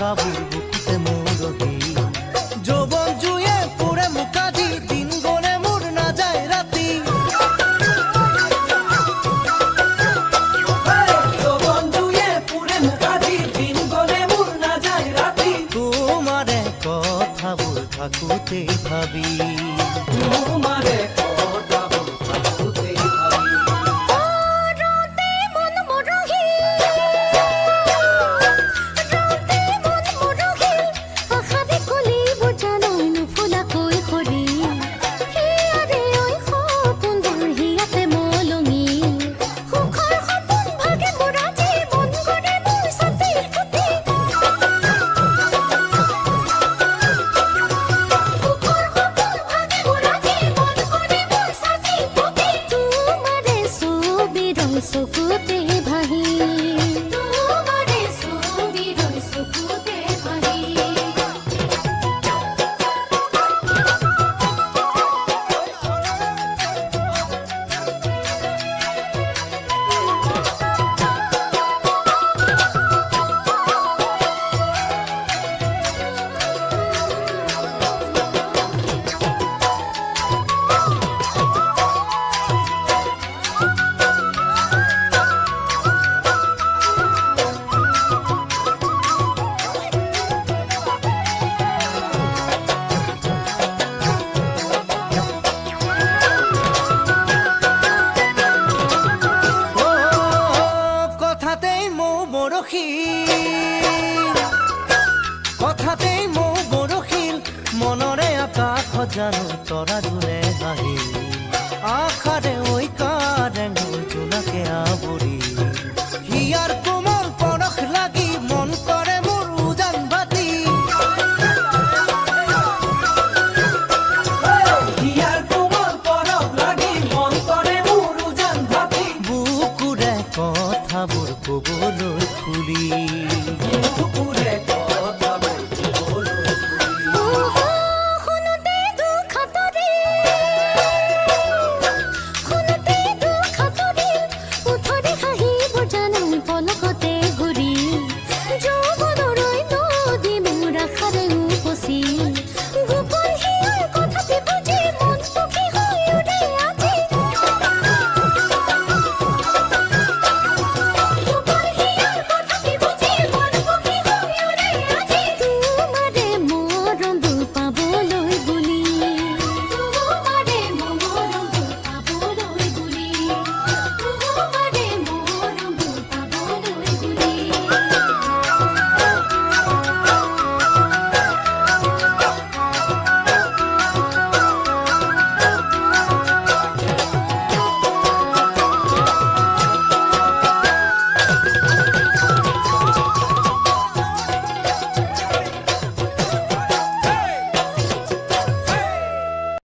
কথাবোৰ বুকুতে মৰহি যৌৱন জুয়ে পুৰে মুকাজি দিন গলে মোৰ নাযায় ৰাতি যৌৱন জুয়ে পুৰে মুকাজি দিন গলে মোৰ নাযায় ৰাতি তোমাৰে কথাবোৰ থাকোতে ভাবি তোমাৰে কথাবোৰ থাকোতে ভাবি চকুতে ভাহি তোমাৰে ছবিৰ চকুতে ভাহি কথাতেই মোৰ বৰশীল মনৰে আকাশ জানো তৰা দূৰে হাঁহি আশাৰে ঐ কাৰে মোৰ জোনাকে আৱৰি হিয়াৰ কোমল পৰশ লাগি মন কৰে মোৰ উজান বাতি হিয়াৰ কোমল পৰশ লাগি মন কৰে মোৰ উজান বাতি বুকুৰে কথাবোৰ কবলৈ খুলি